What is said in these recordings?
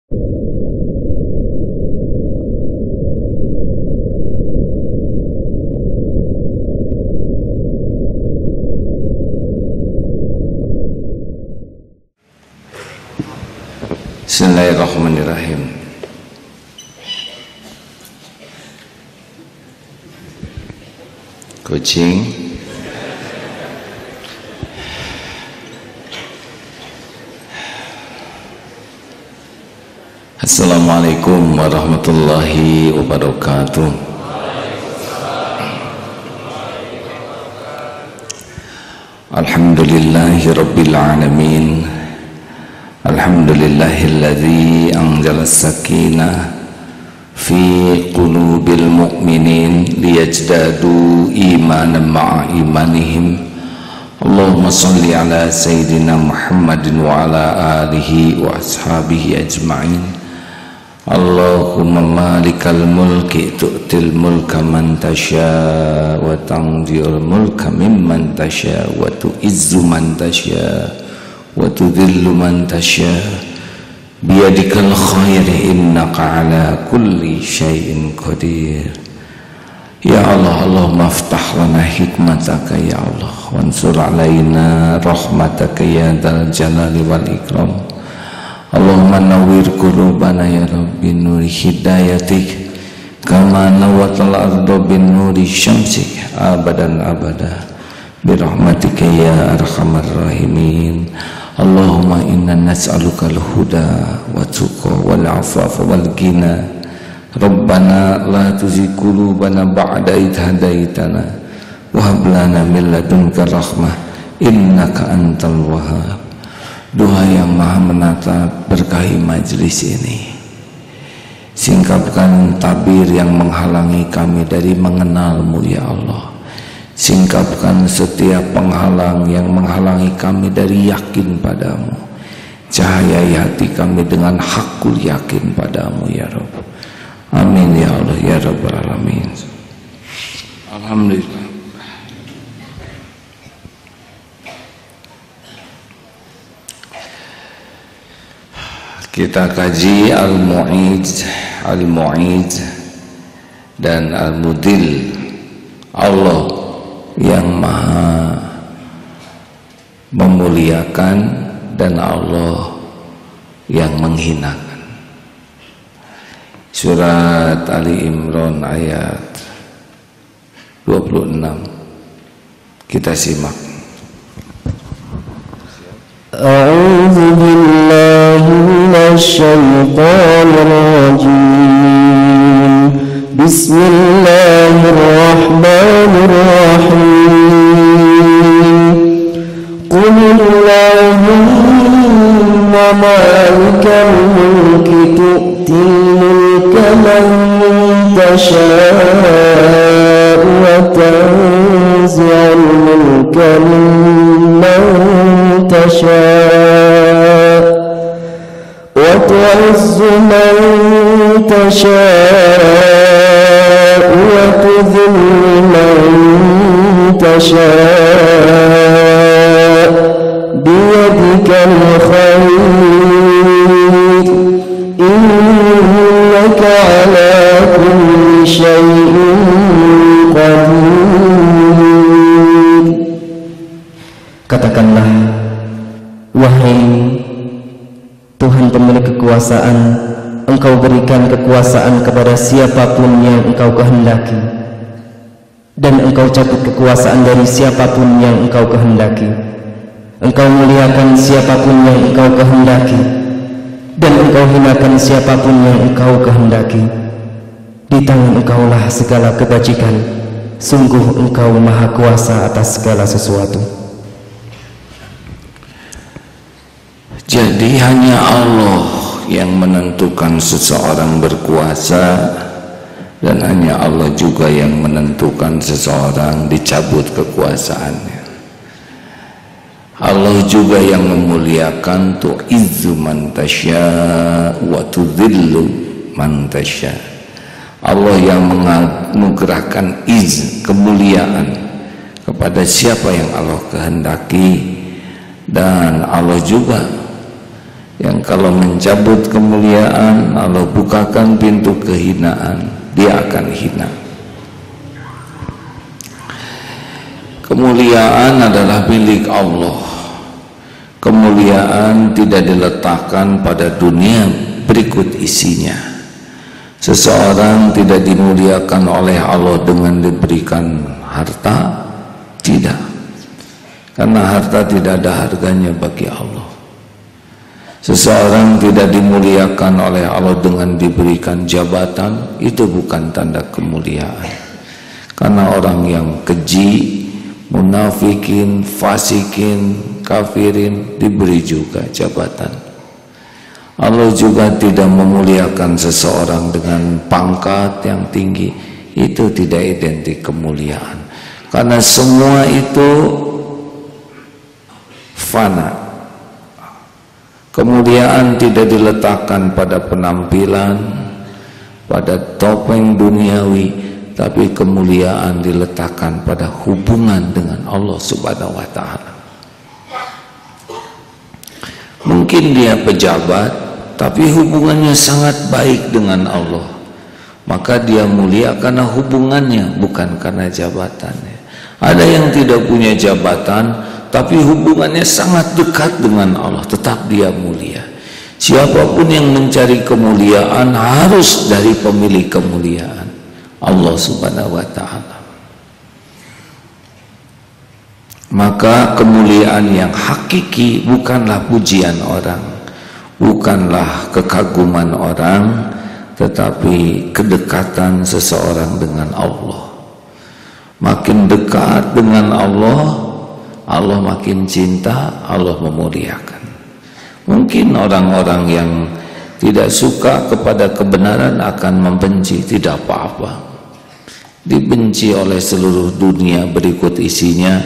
Bismillahirrahmanirrahim. Kucing. Assalamualaikum warahmatullahi wabarakatuh. Alhamdulillahi rabbil alamin. Alhamdulillahilladzi anzala as-sakinah fi qulubil mu'minin liyajdadu imanan ma'a imanihim. Allahumma salli ala sayyidina Muhammadin wa ala alihi wa ashabihi ajma'in. Allahumma malikal mulki tu'til mulka man tasha wa tanzi'ul mulka mimman tasha wa tu'izzu man tasha wa tudhillu man tasha biyadikal khair innaka ala kulli syai'in qadir. Ya Allah, Allahumma aftah lana hikmataka ya Allah, wansur alaina rahmataka ya dzal jalali wal ikram. Allahumma nawwir qulubana ya rabbi nuri hidayatik kama nawwatal arda bin nuri syamsik abadan abada birahmatika ya arhamar rahimin. Allahumma inna nas'aluka al-huda wa tuqa wal afafa wal ghina. Rabbana la tuzigh qulubana ba'da idh hadaitana wa hab lana min ladunka rahmah innaka antal wahhab. Doa yang maha menatap, berkahi majlis ini. Singkapkan tabir yang menghalangi kami dari mengenalmu ya Allah. Singkapkan setiap penghalang yang menghalangi kami dari yakin padamu. Cahayai hati kami dengan hakul yakin padamu ya Rabb. Amin ya Allah ya Rabbal Alamin. Alhamdulillah. Kita kaji Al-Mu'id dan Al-Mudil. Allah yang maha memuliakan dan Allah yang menghinakan. Surat Ali Imran ayat 26. Kita simak. A'udzu billahi minasy syaithanir rajim. Bismillahirrahmanirrahim. Qul Allahumma malikal mulki tu'til mulka man tasha'u wa tanzi'ul mulka mimman tasha'u wa tu'izzu man tasha'u wa tudhillu man tasha'u biyadikal khair innaka ala kulli syai'in qadir. Katakanlah, wahai Tuhan pemilik kekuasaan, Engkau berikan kekuasaan kepada siapapun yang Engkau kehendaki, dan Engkau cabut kekuasaan dari siapapun yang Engkau kehendaki. Engkau muliakan siapapun yang Engkau kehendaki, dan Engkau hinakan siapapun yang Engkau kehendaki. Di tangan Engkaulah segala kebajikan. Sungguh Engkau maha kuasa atas segala sesuatu. Jadi hanya Allah yang menentukan seseorang berkuasa, dan hanya Allah juga yang menentukan seseorang dicabut kekuasaannya. Allah juga yang memuliakan, tu'izzu man tasya wa tudhillu man tasya. Allah yang menganugerahkan kemuliaan kepada siapa yang Allah kehendaki, dan Allah juga yang kalau mencabut kemuliaan, Allah bukakan pintu kehinaan, dia akan hina. Kemuliaan adalah milik Allah. Kemuliaan tidak diletakkan pada dunia berikut isinya. Seseorang tidak dimuliakan oleh Allah dengan diberikan harta, tidak. Karena harta tidak ada harganya bagi Allah. Seseorang tidak dimuliakan oleh Allah dengan diberikan jabatan, itu bukan tanda kemuliaan. Karena orang yang keji, munafikin, fasikin, kafirin diberi juga jabatan. Allah juga tidak memuliakan seseorang dengan pangkat yang tinggi, itu tidak identik kemuliaan. Karena semua itu fana. Kemuliaan tidak diletakkan pada penampilan, pada topeng duniawi, tapi kemuliaan diletakkan pada hubungan dengan Allah Subhanahu wa Ta'ala. Mungkin dia pejabat, tapi hubungannya sangat baik dengan Allah, maka dia mulia karena hubungannya, bukan karena jabatannya. Ada yang tidak punya jabatan, tapi hubungannya sangat dekat dengan Allah, tetap dia mulia. Siapapun yang mencari kemuliaan harus dari pemilik kemuliaan, Allah Subhanahu wa Ta'ala. Maka kemuliaan yang hakiki bukanlah pujian orang, bukanlah kekaguman orang, tetapi kedekatan seseorang dengan Allah. Makin dekat dengan Allah, Allah makin cinta, Allah memuliakan. Mungkin orang-orang yang tidak suka kepada kebenaran akan membenci, tidak apa-apa. Dibenci oleh seluruh dunia berikut isinya,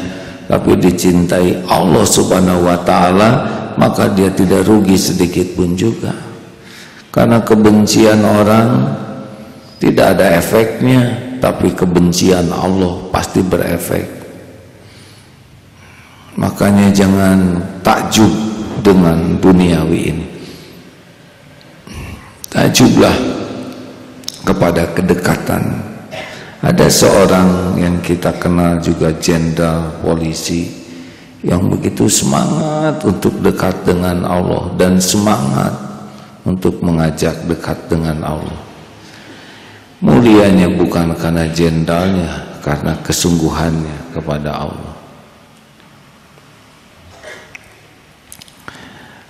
tapi dicintai Allah Subhanahu wa Ta'ala, maka dia tidak rugi sedikit pun juga. Karena kebencian orang tidak ada efeknya, tapi kebencian Allah pasti berefek. Makanya jangan takjub dengan duniawi ini. Takjublah kepada kedekatan. Ada seorang yang kita kenal juga, jenderal polisi, yang begitu semangat untuk dekat dengan Allah dan semangat untuk mengajak dekat dengan Allah. Mulianya bukan karena jenderalnya, karena kesungguhannya kepada Allah.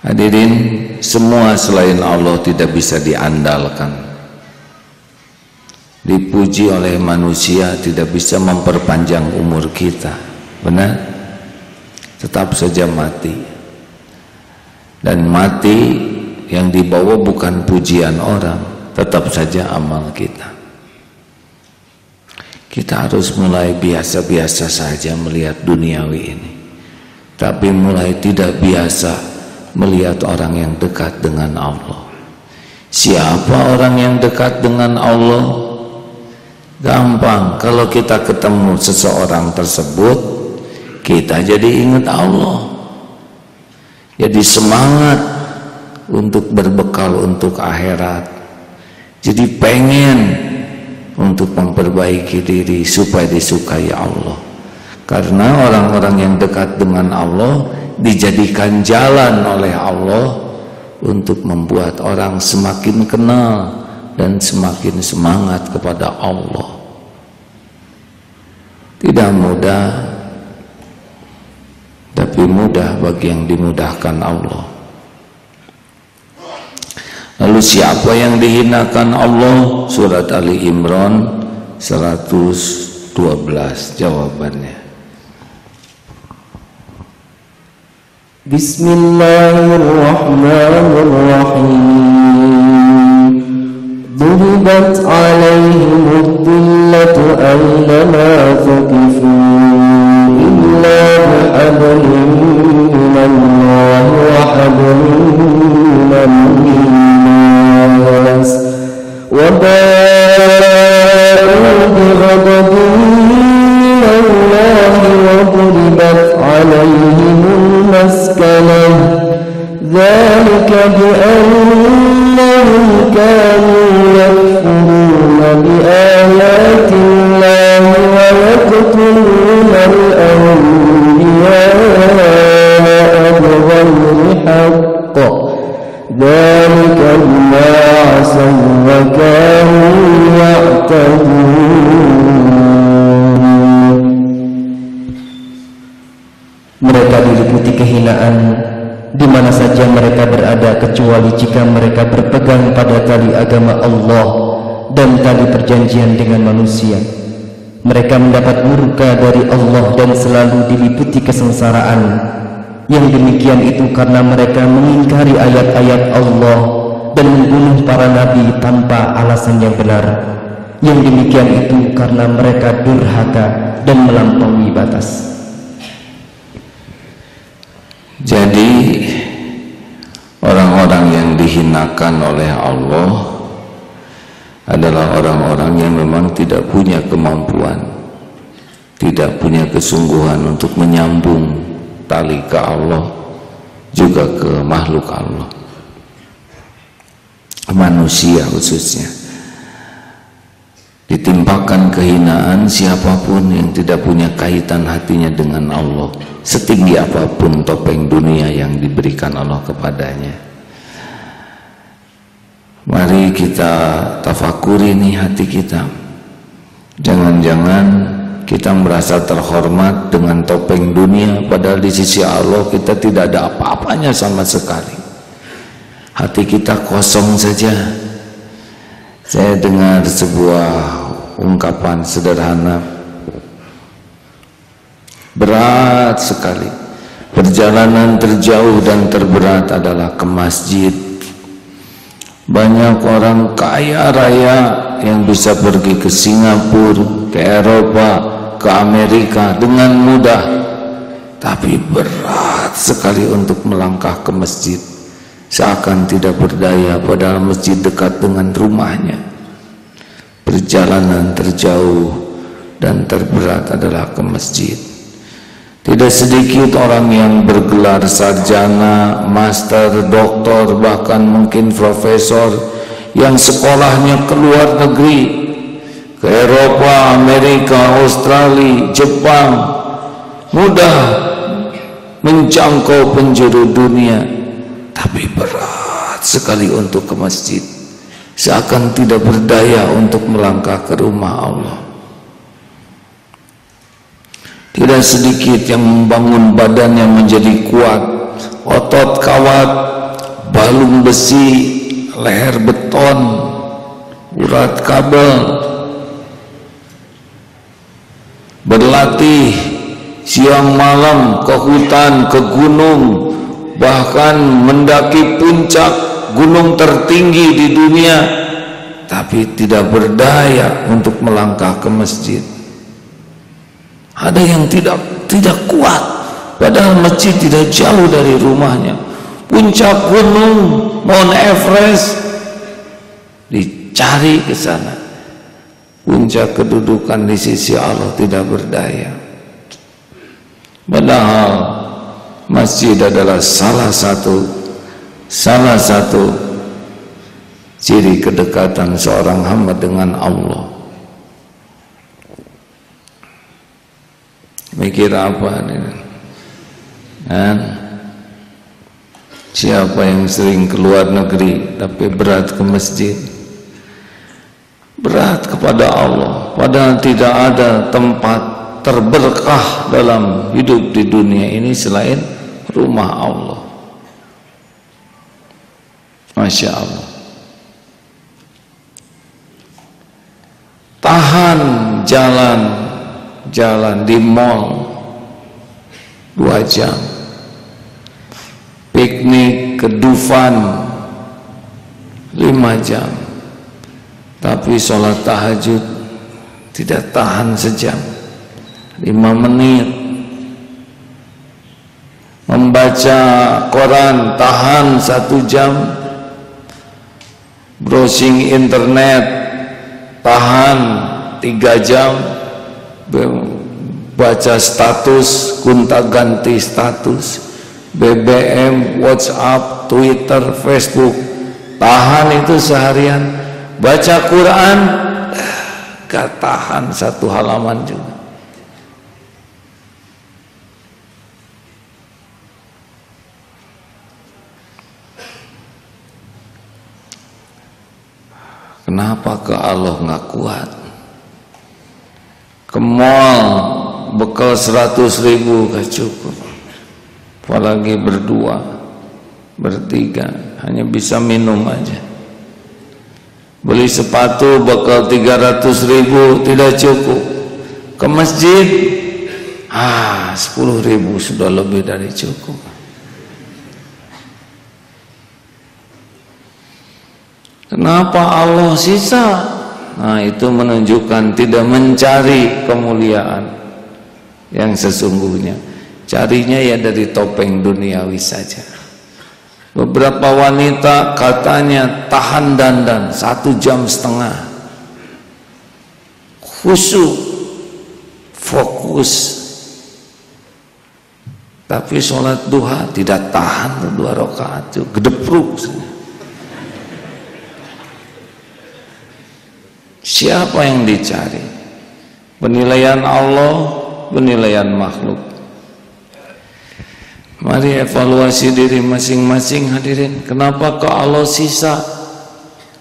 Hadirin, semua selain Allah tidak bisa diandalkan. Dipuji oleh manusia tidak bisa memperpanjang umur kita, benar? Tetap saja mati. Dan mati yang dibawa bukan pujian orang, tetap saja amal kita. Kita harus mulai biasa-biasa saja melihat duniawi ini, tapi mulai tidak biasa melihat orang yang dekat dengan Allah. Siapa orang yang dekat dengan Allah? Gampang, kalau kita ketemu seseorang tersebut, kita jadi ingat Allah, jadi semangat untuk berbekal untuk akhirat, jadi pengen untuk memperbaiki diri supaya disukai Allah. Karena orang-orang yang dekat dengan Allah dijadikan jalan oleh Allah untuk membuat orang semakin kenal dan semakin semangat kepada Allah. Tidak mudah, tapi mudah bagi yang dimudahkan Allah. Lalu siapa yang dihinakan Allah? Surat Ali Imran 112 jawabannya. Bismillahirrahmanirrahim. Duribat alaihimud dhillatu aynama thuqifu illa bihablin minallahi wa hablin minan nas wa ba'u bighadabin minallahi wa duribat alaihimul maskanah dzalika كانوا يكفرون بآيات الله ويقتلون الأنبياء بغير حق ذلك بما عصوا وكانوا يعتدون. Mereka diliputi kehinaan di mana saja mereka berada, kecuali jika mereka berpegang pada tali agama Allah dan tali perjanjian dengan manusia. Mereka mendapat murka dari Allah dan selalu diliputi kesengsaraan. Yang demikian itu karena mereka mengingkari ayat-ayat Allah dan membunuh para nabi tanpa alasan yang benar. Yang demikian itu karena mereka durhaka dan melampaui batas. Jadi orang-orang yang dihinakan oleh Allah adalah orang-orang yang memang tidak punya kemampuan, tidak punya kesungguhan untuk menyambung tali ke Allah, juga ke makhluk Allah, manusia khususnya. Ditimpakan kehinaan siapapun yang tidak punya kaitan hatinya dengan Allah, setinggi apapun topeng dunia yang diberikan Allah kepadanya. Mari kita tafakuri nih hati kita. Jangan-jangan kita merasa terhormat dengan topeng dunia, padahal di sisi Allah kita tidak ada apa-apanya sama sekali. Hati kita kosong saja. Saya dengar sebuah ungkapan sederhana, berat sekali. Perjalanan terjauh dan terberat adalah ke masjid. Banyak orang kaya raya yang bisa pergi ke Singapura, ke Eropa, ke Amerika dengan mudah, tapi berat sekali untuk melangkah ke masjid. Seakan tidak berdaya, padahal masjid dekat dengan rumahnya. Perjalanan terjauh dan terberat adalah ke masjid. Tidak sedikit orang yang bergelar sarjana, master, doktor, bahkan mungkin profesor yang sekolahnya ke luar negeri, ke Eropa, Amerika, Australia, Jepang, mudah menjangkau penjuru dunia, tapi berat sekali untuk ke masjid. Seakan tidak berdaya untuk melangkah ke rumah Allah. Tidak sedikit yang membangun badannya menjadi kuat, otot kawat, balung besi, leher beton, urat kabel, berlatih siang malam ke hutan, ke gunung, bahkan mendaki puncak gunung tertinggi di dunia, tapi tidak berdaya untuk melangkah ke masjid. Ada yang tidak kuat, padahal masjid tidak jauh dari rumahnya. Puncak gunung Mount Everest dicari ke sana. Puncak kedudukan di sisi Allah tidak berdaya. Padahal masjid adalah salah satu ciri kedekatan seorang hamba dengan Allah. Mikir apa ini? Siapa yang sering keluar negeri tapi berat ke masjid, berat kepada Allah, padahal tidak ada tempat terberkah dalam hidup di dunia ini selain rumah Allah. Masya Allah. Tahan jalan di mall 2 jam, piknik ke Dufan 5 jam, tapi sholat tahajud tidak tahan sejam, 5 menit. Membaca koran tahan 1 jam, browsing internet tahan 3 jam, baca status, gonta-ganti status, BBM, WhatsApp, Twitter, Facebook, tahan itu seharian. Baca Quran gak tahan satu halaman juga. Kenapa ke Allah nggak kuat? Ke mall bekal 100.000 gak cukup, apalagi berdua, bertiga, hanya bisa minum aja. Beli sepatu bekal 300.000 tidak cukup. Ke masjid 10.000 sudah lebih dari cukup. Kenapa Allah sisa? Nah, itu menunjukkan tidak mencari kemuliaan yang sesungguhnya. Carinya ya dari topeng duniawi saja. Beberapa wanita katanya tahan dandan 1,5 jam, khusyuk, fokus, tapi sholat duha tidak tahan 2 rakaat, gedepruk. Siapa yang dicari? Penilaian Allah, penilaian makhluk. Mari evaluasi diri masing-masing hadirin. Kenapa ke Allah sisa?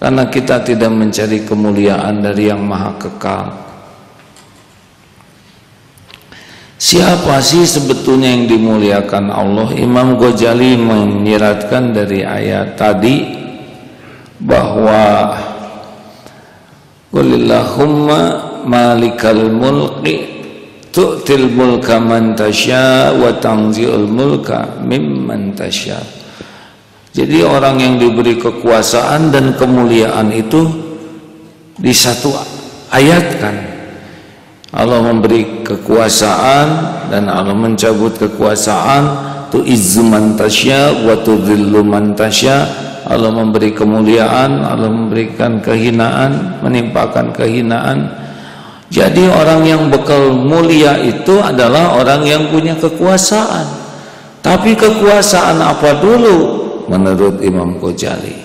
Karena kita tidak mencari kemuliaan dari yang maha kekal. Siapa sih sebetulnya yang dimuliakan Allah? Imam Ghazali menyiratkan dari ayat tadi bahwa Qulillahumma malikal mulki tu'til mulka man tasya wa tanzi'ul mulka mimman tasya. Jadi orang yang diberi kekuasaan dan kemuliaan itu di satu ayat kan. Allah memberi kekuasaan dan Allah mencabut kekuasaan. Tu'izzu man tasya wa tudhillu man tasya. Allah memberi kemuliaan, Allah memberikan kehinaan, menimpakan kehinaan. Jadi orang yang bekal mulia itu adalah orang yang punya kekuasaan. Tapi kekuasaan apa dulu menurut Imam Ghazali?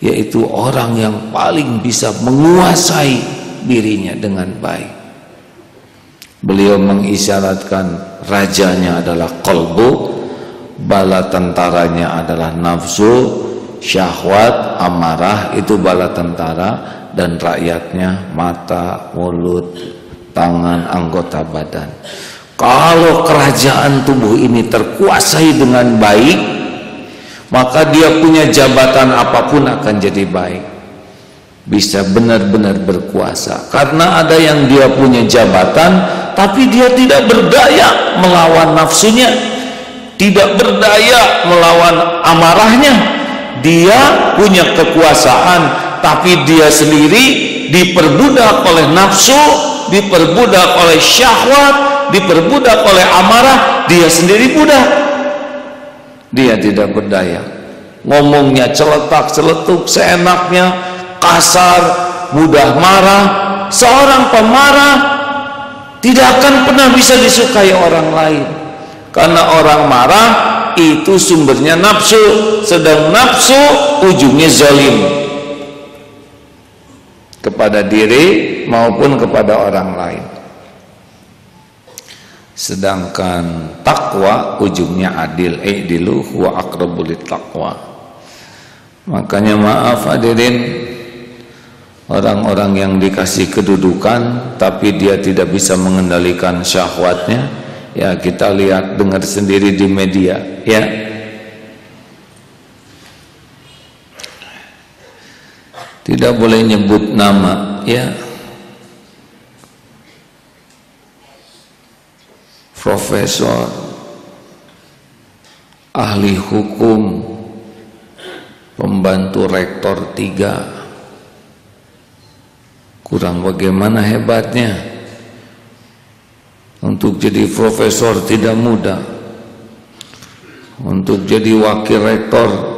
Yaitu orang yang paling bisa menguasai dirinya dengan baik. Beliau mengisyaratkan rajanya adalah qalbu, bala tentaranya adalah nafsu, syahwat, amarah itu bala tentara, dan rakyatnya mata, mulut, tangan, anggota badan. Kalau kerajaan tubuh ini terkuasai dengan baik, maka dia punya jabatan apapun akan jadi baik, bisa benar-benar berkuasa. Karena ada yang dia punya jabatan tapi dia tidak berdaya melawan nafsunya, tidak berdaya melawan amarahnya. Dia punya kekuasaan tapi dia sendiri diperbudak oleh nafsu, diperbudak oleh syahwat, diperbudak oleh amarah. Dia sendiri budak, dia tidak berdaya. Ngomongnya celetak-celetuk seenaknya, kasar, mudah marah. Seorang pemarah tidak akan pernah bisa disukai orang lain, karena orang marah itu sumbernya nafsu, sedang nafsu ujungnya zalim kepada diri maupun kepada orang lain. Sedangkan takwa ujungnya adil, i'dilu huwa aqrabu littaqwa. Makanya maaf hadirin, orang-orang yang dikasih kedudukan tapi dia tidak bisa mengendalikan syahwatnya, ya kita lihat dengar sendiri di media, ya. Tidak boleh nyebut nama, ya. Profesor, ahli hukum, pembantu rektor 3. Kurang bagaimana hebatnya. Untuk jadi profesor tidak mudah. Untuk jadi wakil rektor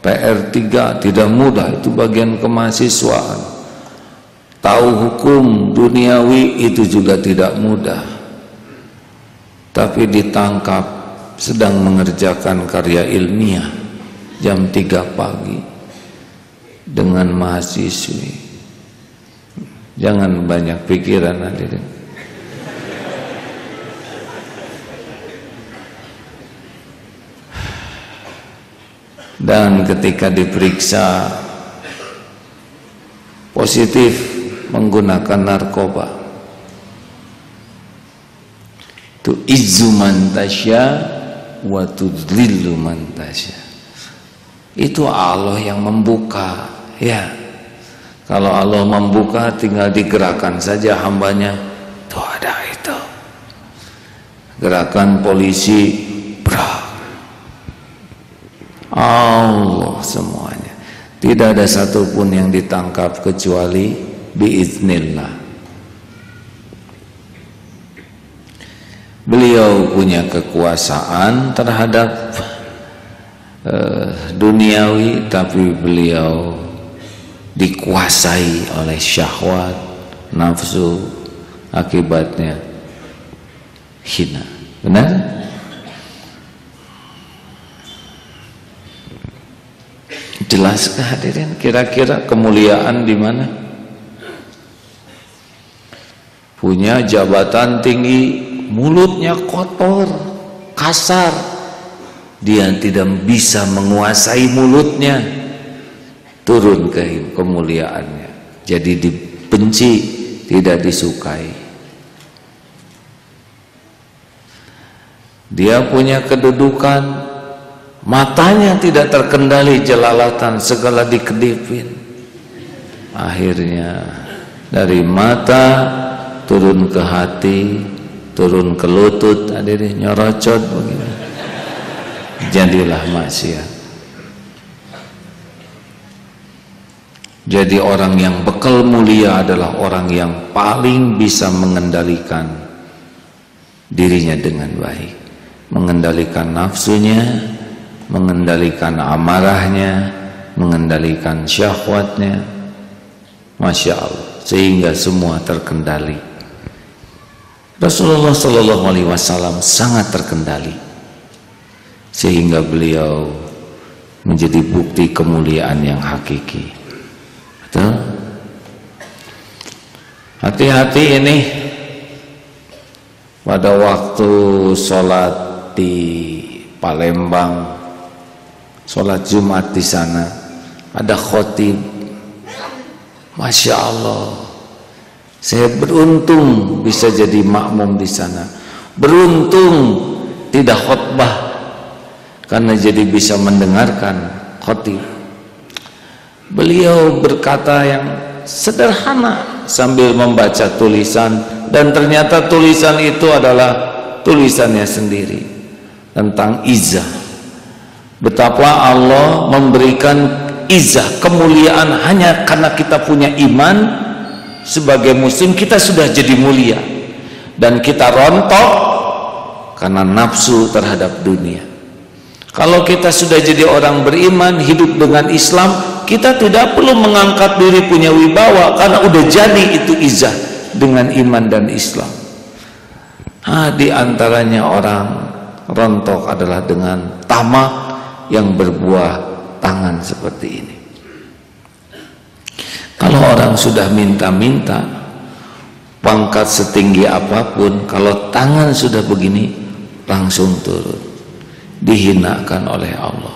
PR3 tidak mudah, itu bagian kemahasiswaan. Tahu hukum duniawi itu juga tidak mudah. Tapi ditangkap sedang mengerjakan karya ilmiah jam 3 pagi. dengan mahasiswi. Jangan banyak pikiran hadirin. Dan ketika diperiksa positif menggunakan narkoba, tu'izzu man tasya wa tudlillu man tasya. Itu Allah yang membuka, ya. Kalau Allah membuka tinggal digerakkan saja hambanya. Tuh ada itu gerakan polisi, brak, Allah semuanya. Tidak ada satupun yang ditangkap kecuali biiznillah. Beliau punya kekuasaan terhadap duniawi, tapi beliau dikuasai oleh syahwat, nafsu, akibatnya hina. Benar? Jelaskah hadirin kira-kira kemuliaan di mana? Punya jabatan tinggi, mulutnya kotor, kasar, dia tidak bisa menguasai mulutnya, turun ke kemuliaannya, jadi dibenci, tidak disukai. Dia punya kedudukan, matanya tidak terkendali, jelalatan, segala dikedipin. Akhirnya dari mata turun ke hati, turun ke lutut, hadirin, nyorocot begini. Jadilah maksiat. Jadi orang yang bekal mulia adalah orang yang paling bisa mengendalikan dirinya dengan baik, mengendalikan nafsunya, mengendalikan amarahnya, mengendalikan syahwatnya. Masya Allah, sehingga semua terkendali. Rasulullah SAW sangat terkendali, sehingga beliau menjadi bukti kemuliaan yang hakiki. Betul? Hati-hati ini pada waktu sholat di Palembang, sholat Jumat di sana, ada khotib. Masya Allah, saya beruntung bisa jadi makmum di sana. Beruntung tidak khutbah, karena jadi bisa mendengarkan khotib. Beliau berkata yang sederhana sambil membaca tulisan, dan ternyata tulisan itu adalah tulisannya sendiri tentang izah. Betapa Allah memberikan izah, kemuliaan hanya karena kita punya iman. Sebagai muslim kita sudah jadi mulia, dan kita rontok karena nafsu terhadap dunia. Kalau kita sudah jadi orang beriman, hidup dengan Islam, kita tidak perlu mengangkat diri punya wibawa, karena udah jadi itu izah dengan iman dan Islam. Di antaranya orang rontok adalah dengan tamak yang berbuah tangan seperti ini. Kalau orang sudah minta-minta, pangkat setinggi apapun, kalau tangan sudah begini, langsung turun, dihinakan oleh Allah.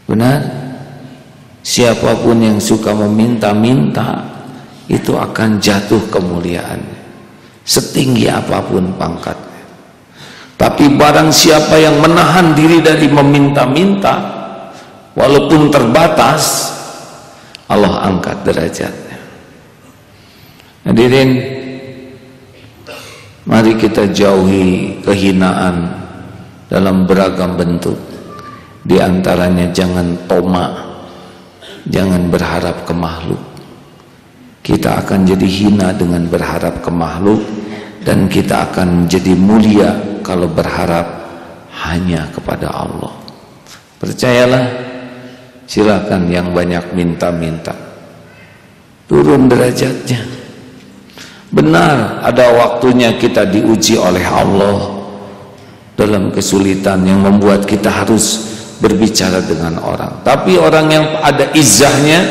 Benar? Siapapun yang suka meminta-minta, itu akan jatuh kemuliaannya, setinggi apapun pangkatnya. Tapi barang siapa yang menahan diri dari meminta-minta, walaupun terbatas, Allah angkat derajatnya. Hadirin, mari kita jauhi kehinaan dalam beragam bentuk. Di antaranya jangan tomak, jangan berharap ke makhluk. Kita akan jadi hina dengan berharap ke makhluk, dan kita akan jadi mulia kalau berharap hanya kepada Allah. Percayalah. Silakan yang banyak minta-minta, turun derajatnya. Benar, ada waktunya kita diuji oleh Allah dalam kesulitan yang membuat kita harus berbicara dengan orang. Tapi orang yang ada izzahnya,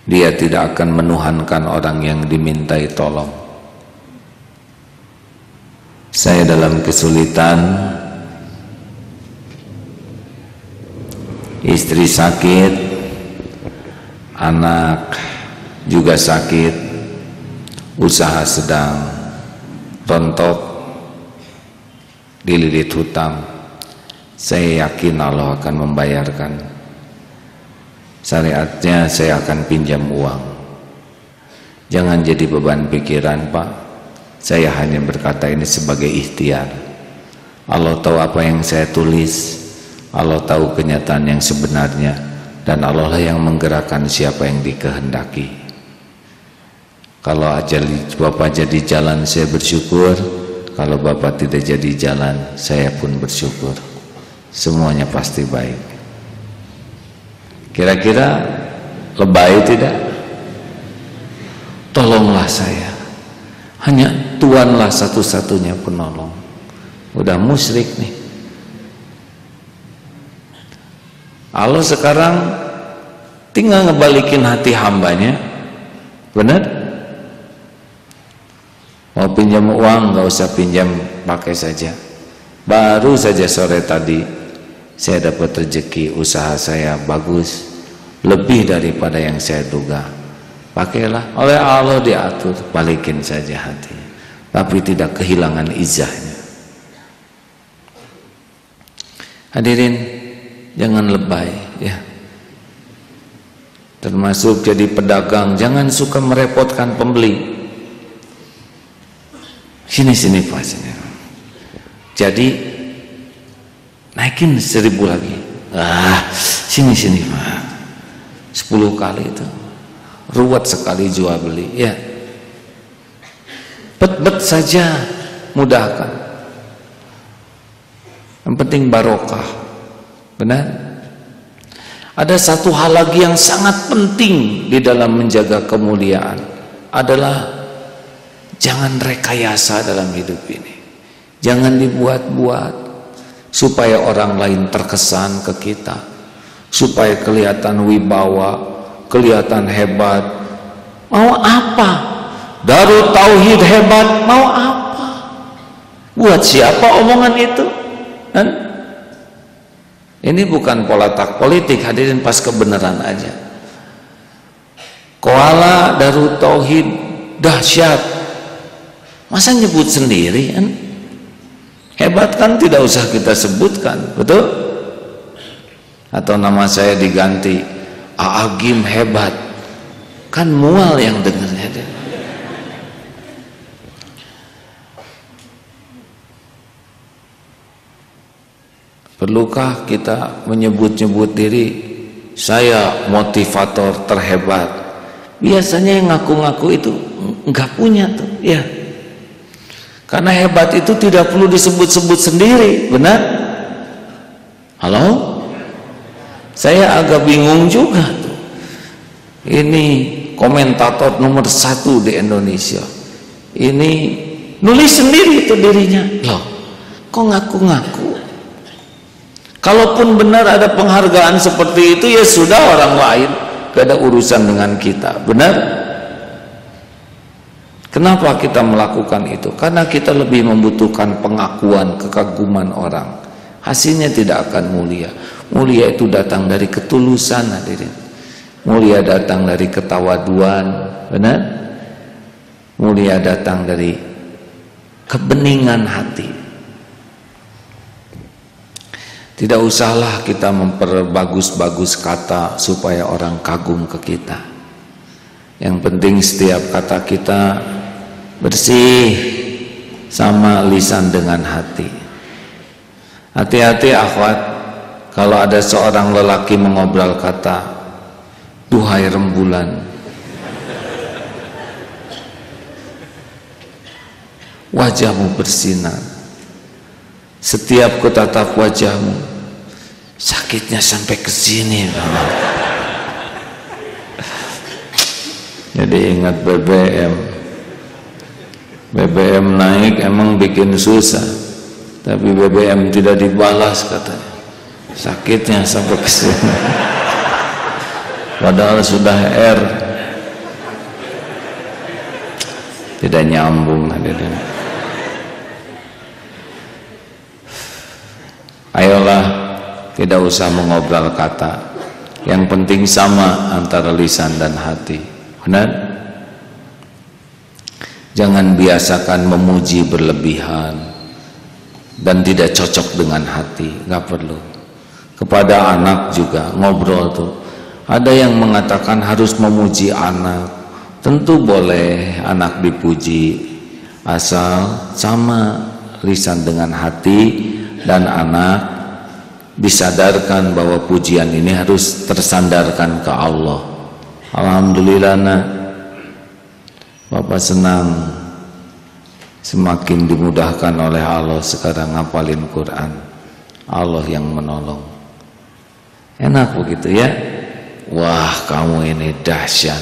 dia tidak akan menuhankan orang yang dimintai tolong. Saya dalam kesulitan, istri sakit, anak juga sakit, usaha sedang rontok, dililit hutang. Saya yakin Allah akan membayarkan. Syariatnya saya akan pinjam uang. Jangan jadi beban pikiran, Pak. Saya hanya berkata ini sebagai ikhtiar. Allah tahu apa yang saya tulis, Allah tahu kenyataan yang sebenarnya, dan Allah lah yang menggerakkan siapa yang dikehendaki. Kalau ajal Bapak jadi jalan, saya bersyukur. Kalau Bapak tidak jadi jalan, saya pun bersyukur. Semuanya pasti baik. Kira-kira lebay tidak? Tolonglah saya. Hanya Tuhanlah satu-satunya penolong. Udah musyrik nih. Allah sekarang tinggal ngebalikin hati hambanya. Benar? Mau pinjam uang, nggak usah pinjam, pakai saja. Baru saja sore tadi saya dapat rezeki, usaha saya bagus, lebih daripada yang saya duga. Pakailah, oleh Allah diatur, balikin saja hati, tapi tidak kehilangan izzahnya. Hadirin, jangan lebay ya. Termasuk jadi pedagang, jangan suka merepotkan pembeli. Sini Pak, sini. Jadi naikin 1.000 lagi. Sini Pak. 10 kali itu. Ruwet sekali jual beli ya. Bet saja, mudahkan. Yang penting barokah. Benar? Ada satu hal lagi yang sangat penting di dalam menjaga kemuliaan adalah jangan rekayasa dalam hidup ini. Jangan dibuat-buat supaya orang lain terkesan ke kita, supaya kelihatan wibawa, kelihatan hebat. Mau apa? Darut Tauhid hebat, mau apa? Buat siapa omongan itu? Kan? Ini bukan politik politik, hadirin, pas kebenaran aja. Koala Darut Tauhid dahsyat. Masa nyebut sendiri kan? Hebat kan tidak usah kita sebutkan, betul? Atau nama saya diganti Aagim hebat, kan mual yang dengarnya deh. Perlukah kita menyebut-nyebut diri saya motivator terhebat? Biasanya yang ngaku-ngaku itu enggak punya tuh, ya. Karena hebat itu tidak perlu disebut-sebut sendiri, benar? Halo? Saya agak bingung juga tuh. Ini komentator nomor 1 di Indonesia. Ini nulis sendiri itu dirinya. Loh, kok ngaku-ngaku? Kalaupun benar ada penghargaan seperti itu, ya sudah, orang lain gak ada urusan dengan kita, benar? Kenapa kita melakukan itu? Karena kita lebih membutuhkan pengakuan, kekaguman orang. Hasilnya tidak akan mulia. Mulia itu datang dari ketulusan, hadirin. Mulia datang dari ketawaduan, benar? Mulia datang dari kebeningan hati. Tidak usahlah kita memperbagus-bagus kata supaya orang kagum ke kita. Yang penting setiap kata kita bersih sama lisan dengan hati. Hati-hati akhwat, kalau ada seorang lelaki mengobrol kata, duhai rembulan, wajahmu bersinar, setiap kutatap wajahmu sakitnya sampai ke sini. Jadi ingat BBM naik emang bikin susah, tapi BBM tidak dibalas katanya, sakitnya sampai ke sini. Padahal sudah R. Tidak nyambung. Ayolah, tidak usah mengobrol kata, yang penting sama antara lisan dan hati. Benar? Jangan biasakan memuji berlebihan dan tidak cocok dengan hati, nggak perlu. Kepada anak juga ngobrol tuh, ada yang mengatakan harus memuji anak. Tentu boleh anak dipuji, asal sama lisan dengan hati, dan anak disadarkan bahwa pujian ini harus tersandarkan ke Allah. Alhamdulillah nak, Bapak senang semakin dimudahkan oleh Allah sekarang ngapalin Quran. Allah yang menolong. Enak begitu ya. Wah, kamu ini dahsyat,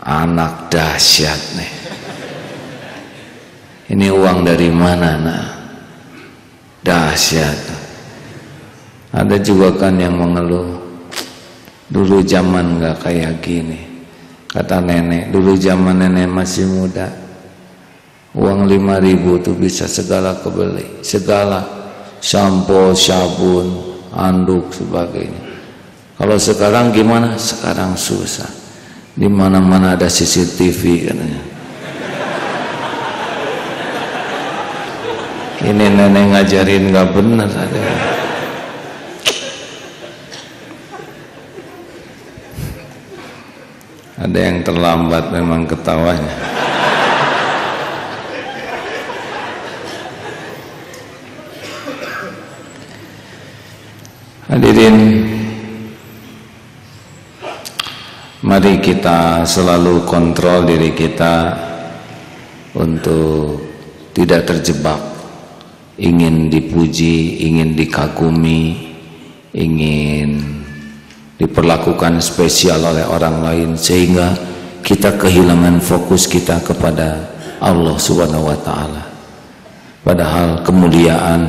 anak dahsyat nih. Ini uang dari mana nak? Dahsyat. Ada juga kan yang mengeluh, dulu zaman nggak kayak gini. Kata nenek, dulu zaman nenek masih muda, uang 5.000 tuh bisa segala kebeli, segala sampo, sabun, anduk, sebagainya. Kalau sekarang gimana? Sekarang susah. Di mana-mana ada CCTV katanya. Ini nenek ngajarin nggak benar ada. Ada yang terlambat memang ketawanya. Hadirin, mari kita selalu kontrol diri kita untuk tidak terjebak ingin dipuji, ingin dikagumi, ingin diperlakukan spesial oleh orang lain, sehingga kita kehilangan fokus kita kepada Allah Subhanahu wa Ta'ala. Padahal kemuliaan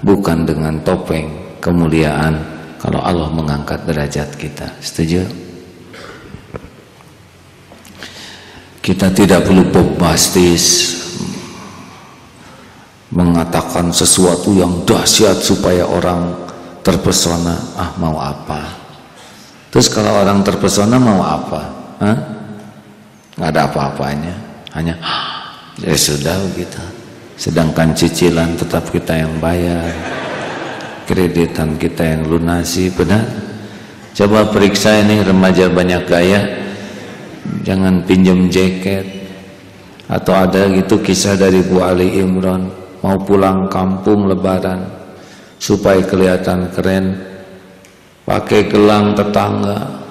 bukan dengan topeng, kemuliaan kalau Allah mengangkat derajat kita. Setuju? Kita tidak perlu bombastis mengatakan sesuatu yang dahsyat supaya orang terpesona. Ah, mau apa? Terus kalau orang terpesona mau apa? Hah? Nggak ada apa-apanya, hanya ya sudah begitu. Sedangkan cicilan tetap kita yang bayar, kreditan kita yang lunasi. Benar? Coba periksa ini remaja banyak gaya, jangan pinjam jaket. Atau ada gitu kisah dari Bu Ali Imran, mau pulang kampung lebaran supaya kelihatan keren, pakai gelang tetangga,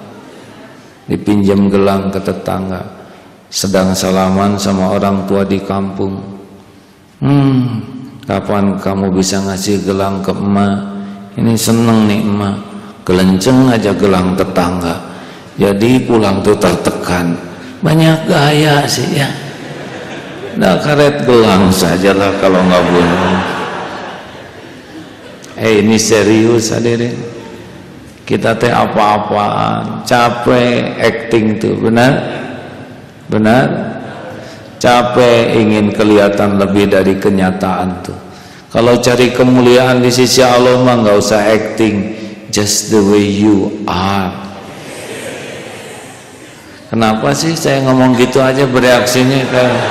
dipinjam gelang ke tetangga, sedang salaman sama orang tua di kampung. Kapan kamu bisa ngasih gelang ke emak? Ini seneng nih emak, gelenceng aja gelang tetangga. Jadi pulang tuh tertekan, banyak gaya sih ya. Nah, karet gelang sajalah kalau nggak bunuh. Ini serius hadirin. Kita teh apa-apaan, capek acting tuh, benar? Benar? Capek ingin kelihatan lebih dari kenyataan tuh. Kalau cari kemuliaan di sisi Allah mah nggak usah acting, just the way you are. Kenapa sih saya ngomong gitu aja bereaksinya kayak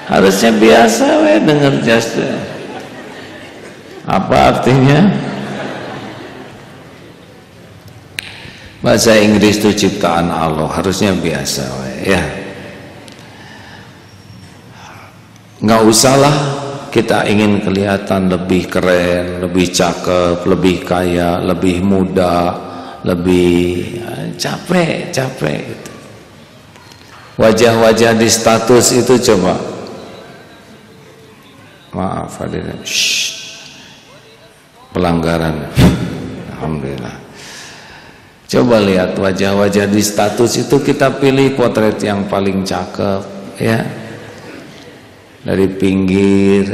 harusnya biasa we denger just apa artinya? Bahasa Inggris itu ciptaan Allah, harusnya biasa ya. Nggak usahlah kita ingin kelihatan lebih keren, lebih cakep, lebih kaya, lebih muda, lebih capek gitu. Wajah-wajah di status itu coba, maaf hadirin, pelanggaran. Alhamdulillah. Coba lihat wajah-wajah di status itu, kita pilih potret yang paling cakep ya. dari pinggir.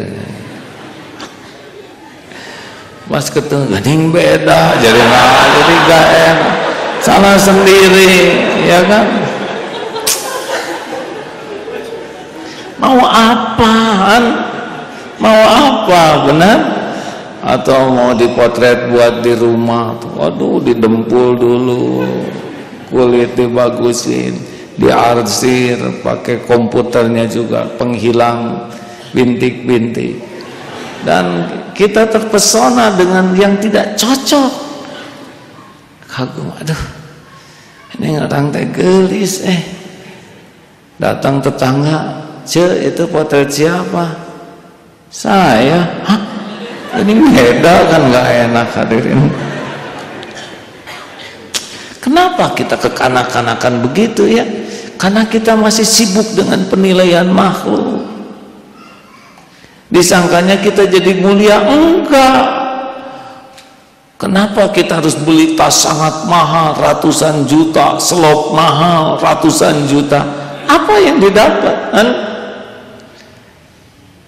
Pas ketemu gandeng beda, jadi gak enak, salah sendiri, ya kan? Mau apaan? Mau apa, benar? Atau mau dipotret buat di rumah? Waduh, didempul dulu, kulit dibagusin, diarsir, pakai komputernya juga, penghilang bintik-bintik. Dan kita terpesona dengan yang tidak cocok. Kagum, aduh, ini orang teh gelis. Datang tetangga, "Ce, itu potret siapa?" "Saya." "Hah? Ini beda kan, nggak enak." Hadirin, kenapa kita kekanak-kanakan begitu ya? Karena kita masih sibuk dengan penilaian makhluk. Disangkanya kita jadi mulia, enggak. Kenapa kita harus beli tas sangat mahal, ratusan juta, selop mahal, ratusan juta? Apa yang didapat?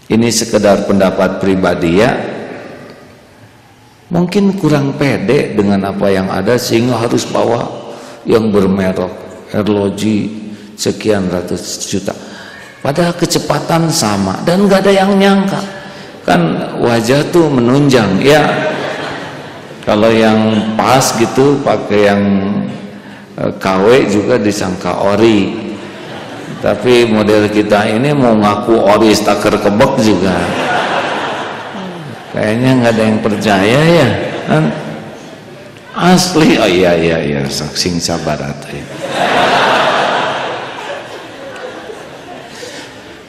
Ini sekedar pendapat pribadi ya. Mungkin kurang pede dengan apa yang ada sehingga harus bawa yang bermerek, arloji sekian ratus juta. Padahal kecepatan sama dan nggak ada yang nyangka. Kan wajah tuh menunjang ya. Kalau yang pas gitu pakai yang KW juga disangka ori. Tapi model kita ini mau ngaku ori staker kebek juga. Kayaknya nggak ada yang percaya ya. Kan? Asli, oh iya saksing sabarat ya.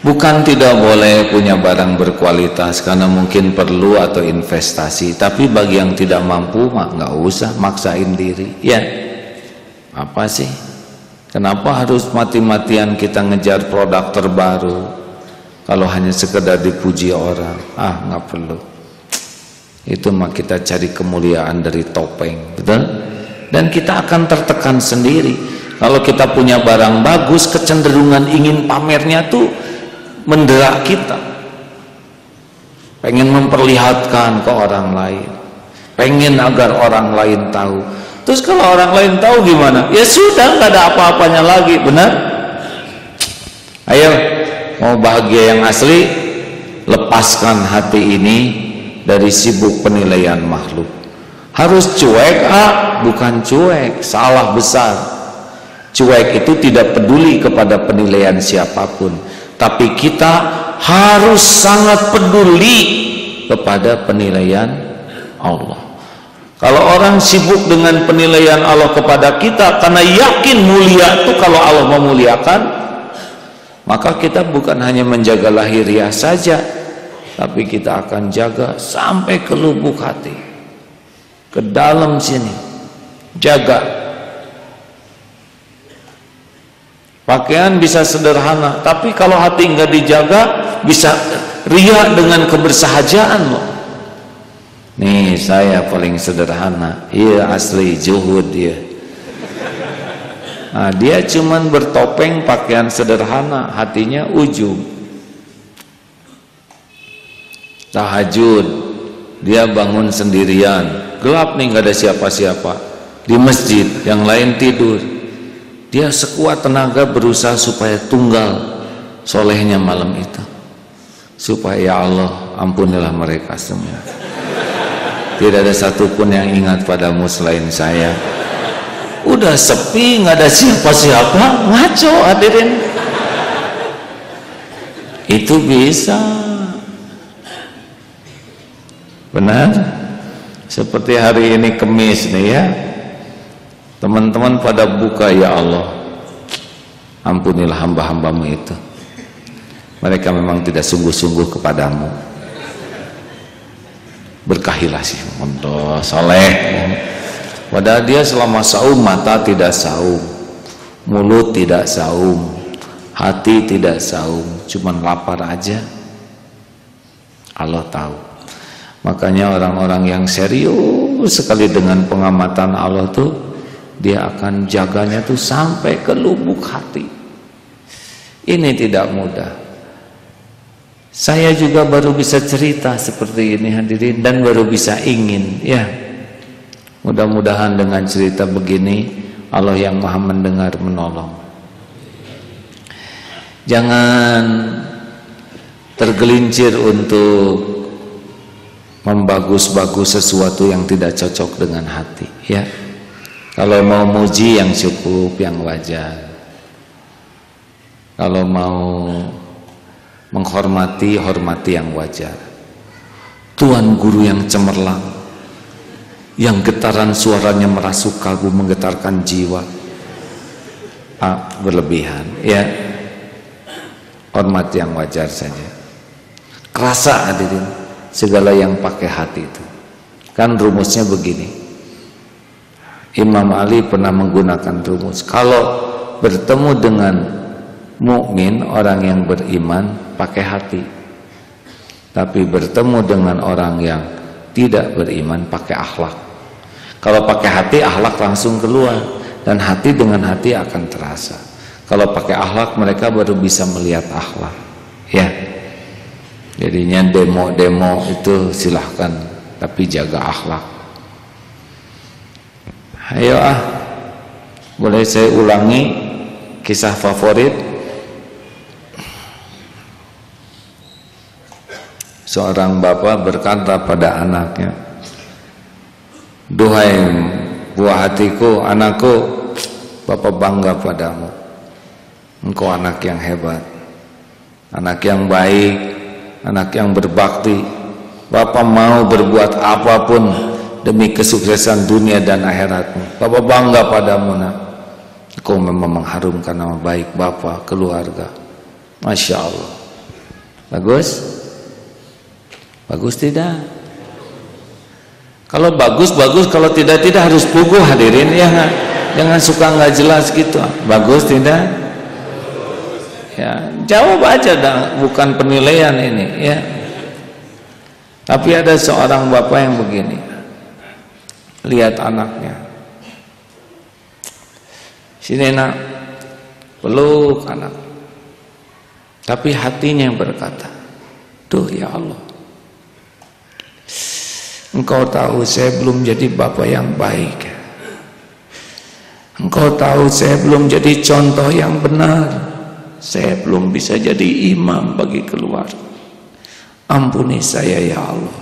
Bukan tidak boleh punya barang berkualitas karena mungkin perlu atau investasi, tapi bagi yang tidak mampu mah nggak usah maksain diri ya. Apa sih, kenapa harus mati-matian kita ngejar produk terbaru kalau hanya sekedar dipuji orang? Nggak perlu. Itu mah kita cari kemuliaan dari topeng, betul? Dan kita akan tertekan sendiri kalau kita punya barang bagus, kecenderungan ingin pamernya tuh mendera kita, pengen memperlihatkan ke orang lain, pengen agar orang lain tahu. Terus kalau orang lain tahu gimana? Ya sudah, nggak ada apa-apanya lagi, benar? Ayo, mau bahagia yang asli, lepaskan hati ini dari sibuk penilaian makhluk. Harus cuek, bukan cuek, salah besar. Cuek itu tidak peduli kepada penilaian siapapun, tapi kita harus sangat peduli kepada penilaian Allah. Kalau orang sibuk dengan penilaian Allah kepada kita karena yakin mulia itu kalau Allah memuliakan, maka kita bukan hanya menjaga lahiriah saja, tapi kita akan jaga sampai ke lubuk hati, ke dalam sini. Jaga. Pakaian bisa sederhana, tapi kalau hati nggak dijaga bisa riya dengan kebersahajaan loh. Nih saya paling sederhana, iya asli juhud dia. Nah, dia cuman bertopeng pakaian sederhana, hatinya ujub. Tahajud, dia bangun sendirian, gelap nih nggak ada siapa-siapa di masjid, yang lain tidur. Dia sekuat tenaga berusaha supaya tunggal solehnya malam itu, supaya ya Allah ampunilah mereka semua, tidak ada satupun yang ingat padamu selain saya. Udah sepi, nggak ada siapa-siapa, ngaco hadirin. Itu bisa, benar. Seperti hari ini Kemis nih ya, teman-teman pada buka, ya Allah ampunilah hamba-hambamu itu, mereka memang tidak sungguh-sungguh kepadamu, berkahilah sih untuk soleh. Padahal dia selama saum mata tidak saum, mulut tidak saum, hati tidak saum, cuman lapar aja. Allah tahu. Makanya orang-orang yang serius sekali dengan pengamatan Allah tuh, dia akan jaganya tuh sampai ke lubuk hati. Ini tidak mudah. Saya juga baru bisa cerita seperti ini hadirin, dan baru bisa ingin, ya. Mudah-mudahan dengan cerita begini Allah yang Maha mendengar menolong. Jangan tergelincir untuk membagus-bagus sesuatu yang tidak cocok dengan hati, ya. Kalau mau muji yang cukup, yang wajar. Kalau mau menghormati, hormati yang wajar. Tuan guru yang cemerlang, yang getaran suaranya merasuk kalbu, menggetarkan jiwa, berlebihan, ya. Hormat yang wajar saja. Kerasa hadirin, segala yang pakai hati itu. Kan rumusnya begini. Imam Ali pernah menggunakan rumus. Kalau bertemu dengan mukmin, orang yang beriman, pakai hati. Tapi bertemu dengan orang yang tidak beriman, pakai akhlak. Kalau pakai hati, akhlak langsung keluar, dan hati dengan hati akan terasa. Kalau pakai akhlak, mereka baru bisa melihat akhlak, ya. Jadinya demo-demo itu silahkan, tapi jaga akhlak. Ayo boleh saya ulangi kisah favorit. Seorang bapak berkata pada anaknya, "Duhai buah hatiku, anakku, bapak bangga padamu. Engkau anak yang hebat, anak yang baik, anak yang berbakti. Bapak mau berbuat apapun demi kesuksesan dunia dan akhiratmu. Bapak bangga padamu, nak. Engkau memang mengharumkan nama baik bapak, keluarga." Masya Allah. Bagus? Bagus tidak? Kalau bagus, bagus. Kalau tidak, tidak. Harus puguh hadirin, ya. Jangan suka nggak jelas gitu. Bagus tidak? Ya, jawab aja dah, bukan penilaian ini, ya. Tapi ada seorang bapak yang begini. Lihat anaknya. Sini nak, peluk anak. Tapi hatinya yang berkata, "Duh ya Allah, Engkau tahu saya belum jadi bapak yang baik. Engkau tahu saya belum jadi contoh yang benar. Saya belum bisa jadi imam bagi keluarga. Ampuni saya ya Allah.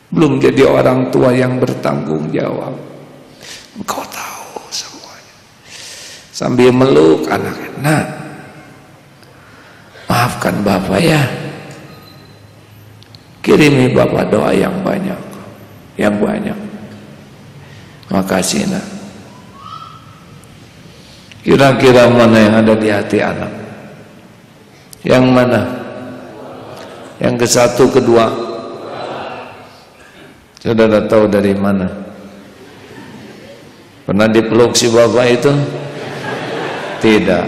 Belum jadi orang tua yang bertanggung jawab. Engkau tahu semuanya." Sambil meluk anaknya, "Nak, maafkan bapak ya. Kirimi bapak doa yang banyak, yang banyak. Makasih nak." Kira-kira mana yang ada di hati anak? Yang mana? Yang ke satu, kedua? Saudara tahu dari mana? Pernah dipeluk si bapak itu? Tidak.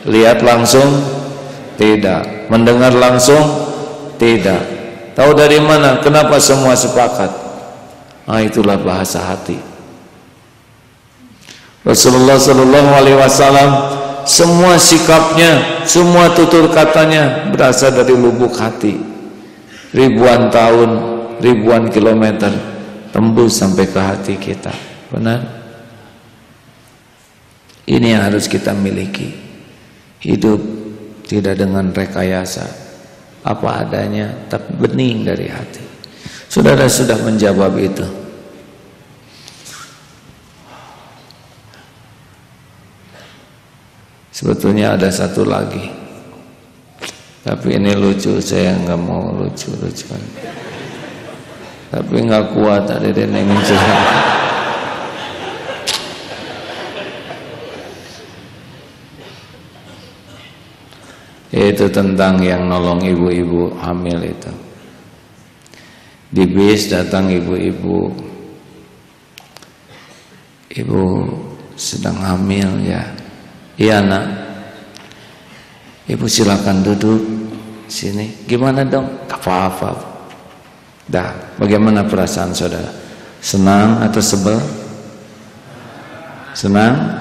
Lihat langsung? Tidak. Mendengar langsung? Tidak. Tahu dari mana? Kenapa semua sepakat? Itulah bahasa hati. Rasulullah Sallallahu Alaihi Wasallam, semua sikapnya, semua tutur katanya berasal dari lubuk hati. Ribuan tahun, ribuan kilometer tembus sampai ke hati kita. Benar? Ini yang harus kita miliki. Hidup tidak dengan rekayasa, apa adanya, tapi bening dari hati. Saudara sudah menjawab itu. Sebetulnya ada satu lagi, tapi ini lucu, saya nggak mau lucu-lucuan. Tapi nggak kuat ada dia ingin cerita. Yaitu tentang yang nolong ibu-ibu hamil itu. Di bis datang ibu-ibu, ibu sedang hamil ya. Iya nak, ibu silakan duduk sini. Gimana dong? Apa-apa. Dah, bagaimana perasaan saudara? Senang atau sebel? Senang?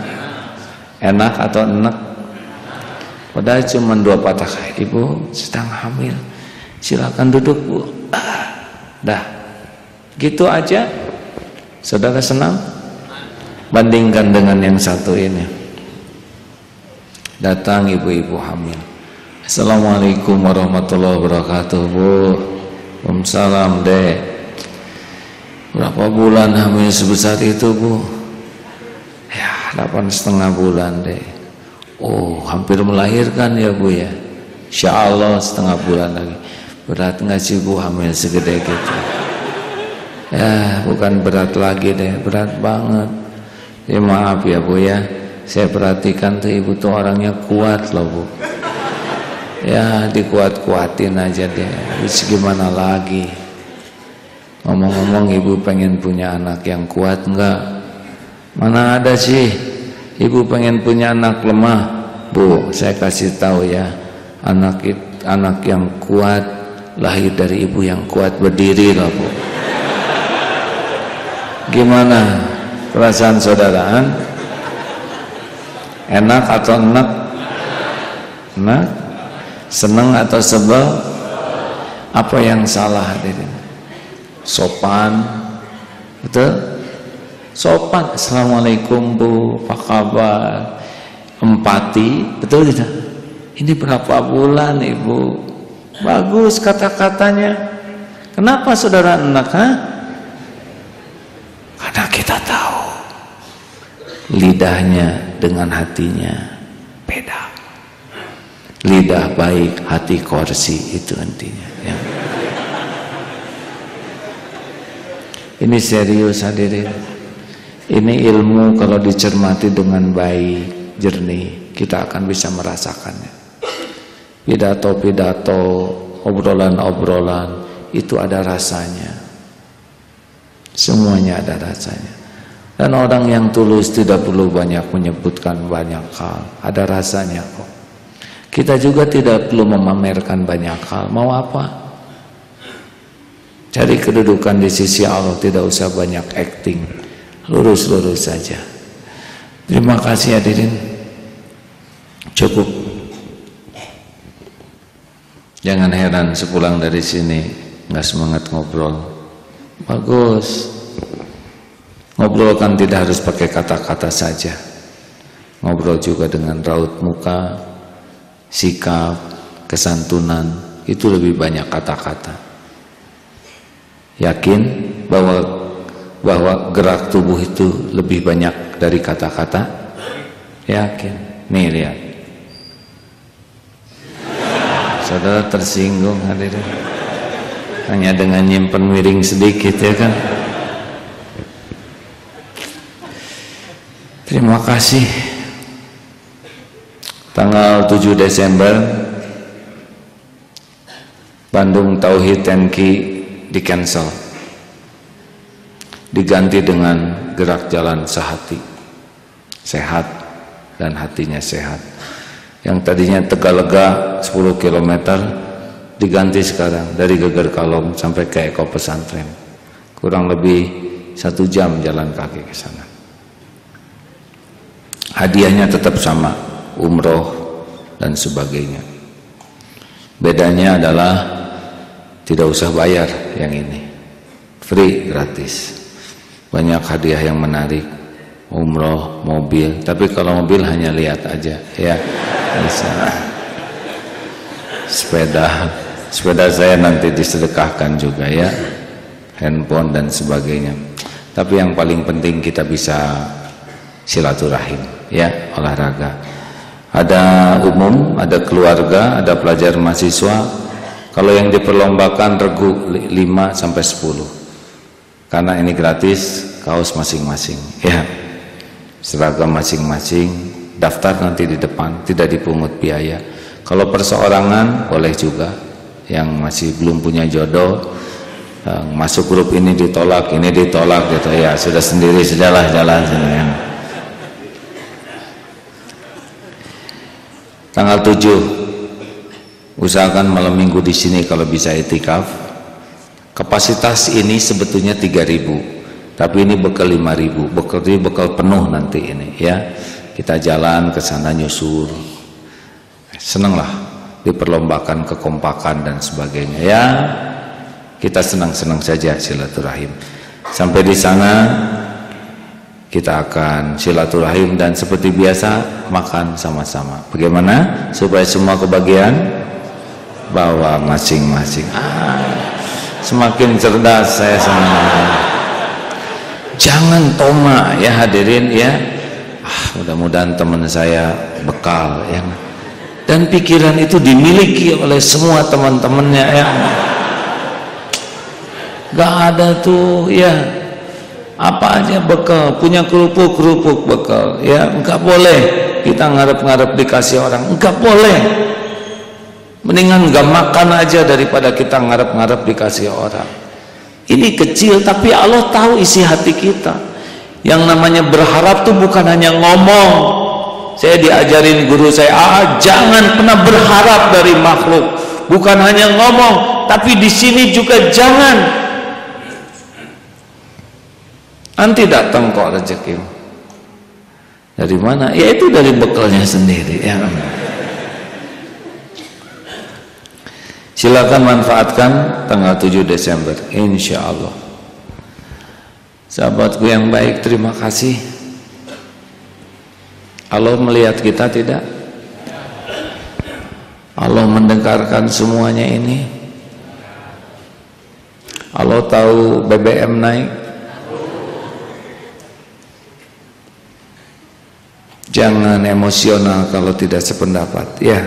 Enak atau enak? Padahal cuma 2 patah. Ibu sedang hamil. Silakan duduk Bu. Dah gitu aja. Saudara senang? Bandingkan dengan yang satu ini. Datang ibu-ibu hamil. Assalamualaikum warahmatullahi wabarakatuh Bu. Waalaikumsalam Dek. Berapa bulan hamil sebesar itu Bu? Ya 8,5 bulan Dek. Oh hampir melahirkan ya Bu ya. Insya Allah setengah bulan lagi. Berat nggak sih Bu hamil segede gitu? Ya bukan berat lagi deh, berat banget. Ya maaf ya Bu ya, saya perhatikan tuh ibu tuh orangnya kuat loh Bu. Ya dikuat-kuatin aja deh, terus gimana lagi. Ngomong-ngomong ibu pengen punya anak yang kuat enggak? Mana ada sih ibu pengen punya anak lemah. Bu saya kasih tahu ya, anak yang kuat lahir dari ibu yang kuat berdiri loh Bu. Gimana perasaan saudaraan? Enak atau enak? Enak? Seneng atau sebel? Apa yang salah hadirin? Sopan, betul? Sopan. Assalamualaikum Bu, apa kabar? Empati, betul tidak? Ini berapa bulan Ibu? Bagus kata-katanya. Kenapa saudara enak? Karena kita tahu lidahnya dengan hatinya beda. Lidah baik, hati korsi, itu intinya ya. Ini serius hadirin. Ini ilmu kalau dicermati dengan baik, jernih, kita akan bisa merasakannya. Pidato-pidato, obrolan-obrolan itu ada rasanya. Semuanya ada rasanya. Dan orang yang tulus tidak perlu banyak menyebutkan banyak hal, ada rasanya kok. Kita juga tidak perlu memamerkan banyak hal. Mau apa? Cari kedudukan di sisi Allah, tidak usah banyak acting. Lurus-lurus saja. Terima kasih hadirin. Cukup. Jangan heran sepulang dari sini nggak semangat ngobrol. Bagus. Ngobrol kan tidak harus pakai kata-kata saja. Ngobrol juga dengan raut muka, sikap, kesantunan, itu lebih banyak kata-kata. Yakin bahwa gerak tubuh itu lebih banyak dari kata-kata? Yakin. Nih lihat. Saudara tersinggung hadirin. Hanya dengan nyimpen miring sedikit ya kan. Terima kasih. Tanggal 7 Desember Bandung Tauhid Tenki di cancel, diganti dengan gerak jalan sehati, sehat dan hatinya sehat. Yang tadinya Tegalega 10 km diganti sekarang dari Geger Kalong sampai ke Eko Pesantren, kurang lebih 1 jam jalan kaki ke sana. Hadiahnya tetap sama, umroh dan sebagainya. Bedanya adalah tidak usah bayar yang ini, free, gratis. Banyak hadiah yang menarik, umroh, mobil. Tapi kalau mobil hanya lihat aja ya. Bisa. Sepeda saya nanti disedekahkan juga ya, handphone dan sebagainya. Tapi yang paling penting kita bisa silaturahim ya, olahraga. Ada umum, ada keluarga, ada pelajar mahasiswa. Kalau yang diperlombakan regu 5 sampai 10. Karena ini gratis, kaos masing-masing ya. Seragam masing-masing, daftar nanti di depan, tidak dipungut biaya. Kalau perseorangan boleh juga. Yang masih belum punya jodoh, masuk grup ini ditolak gitu ya, sudah sendiri sejalan jalan sendirian. Tanggal 7 usahakan malam minggu di sini kalau bisa itikaf. Kapasitas ini sebetulnya 3.000, tapi ini bekal 5.000, bekal penuh nanti ini ya. Kita jalan ke sana nyusur. Seneng lah diperlombakan kekompakan dan sebagainya. Ya, kita senang-senang saja silaturahim. Sampai di sana kita akan silaturahim dan seperti biasa makan sama-sama. Bagaimana supaya semua kebagian? Bawa masing-masing. Semakin cerdas saya senang. Jangan toma ya hadirin ya. Mudah-mudahan teman saya bekal ya. Dan pikiran itu dimiliki oleh semua teman-temannya ya. Gak ada tuh ya. Apa aja bekal, punya kerupuk bekal ya, enggak boleh kita ngarep-ngarep dikasih orang, enggak boleh. Mendingan enggak makan aja daripada kita ngarep-ngarep dikasih orang. Ini kecil tapi Allah tahu isi hati kita. Yang namanya berharap tuh bukan hanya ngomong. Saya diajarin guru saya, jangan pernah berharap dari makhluk. Bukan hanya ngomong, tapi di sini juga jangan. Nanti datang kok rezeki. Dari mana? Ya itu dari bekalnya sendiri ya. Silakan manfaatkan tanggal 7 Desember insya Allah. Sahabatku yang baik, terima kasih. Allah melihat kita tidak? Allah mendengarkan semuanya ini. Allah tahu BBM naik. Jangan emosional kalau tidak sependapat ya.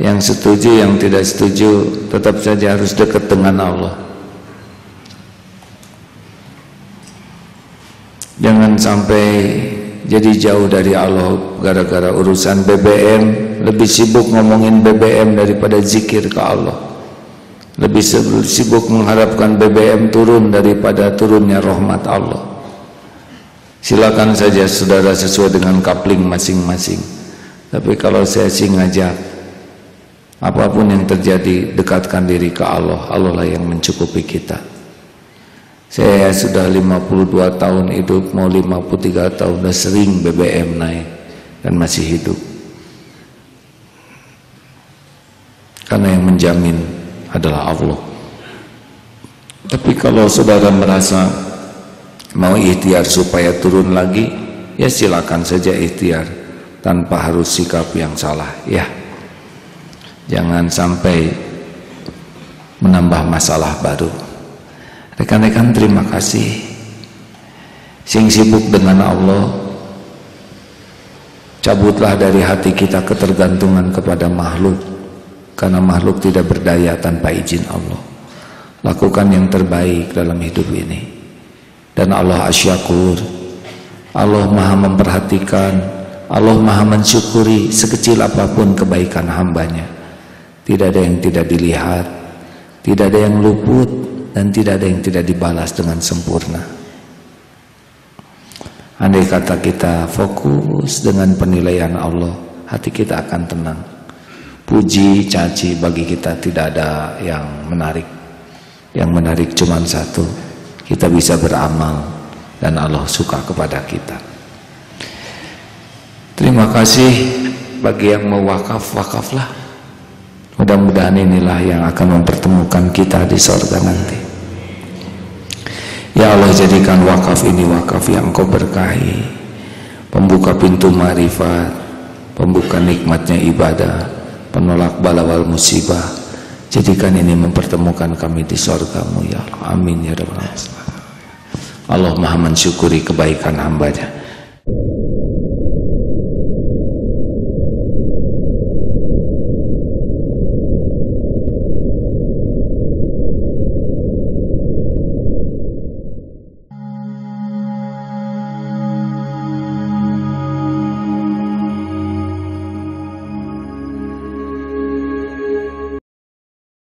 Yang setuju, yang tidak setuju, tetap saja harus dekat dengan Allah. Jangan sampai jadi jauh dari Allah gara-gara urusan BBM. Lebih sibuk ngomongin BBM daripada zikir ke Allah. Lebih sibuk mengharapkan BBM turun daripada turunnya rahmat Allah. Silakan saja saudara sesuai dengan kapling masing-masing. Tapi kalau saya sih ngajak, apapun yang terjadi, dekatkan diri ke Allah. Allah lah yang mencukupi kita. Saya sudah 52 tahun hidup, mau 53 tahun, sudah sering BBM naik dan masih hidup. Karena yang menjamin adalah Allah. Tapi kalau saudara merasa mau ikhtiar supaya turun lagi, ya silakan saja ikhtiar tanpa harus sikap yang salah ya. Jangan sampai menambah masalah baru. Rekan-rekan terima kasih. Sing sibuk dengan Allah, cabutlah dari hati kita ketergantungan kepada makhluk, karena makhluk tidak berdaya tanpa izin Allah. Lakukan yang terbaik dalam hidup ini. Dan Allah asyakur, Allah maha memperhatikan, Allah maha mensyukuri sekecil apapun kebaikan hambanya. Tidak ada yang tidak dilihat, tidak ada yang luput, dan tidak ada yang tidak dibalas dengan sempurna. Andai kata kita fokus dengan penilaian Allah, hati kita akan tenang. Puji, caci bagi kita tidak ada yang menarik. Yang menarik cuma satu, kita bisa beramal dan Allah suka kepada kita. Terima kasih bagi yang mau wakaf, wakaflah. Mudah-mudahan inilah yang akan mempertemukan kita di surga nanti. Ya Allah, jadikan wakaf ini wakaf yang Kau berkahi, pembuka pintu ma'rifat, pembuka nikmatnya ibadah, penolak bala wal musibah. Jadikan ini mempertemukan kami di surga-Mu ya Allah. Amin ya rabbal alamin. Allah maha mensyukuri kebaikan hambanya.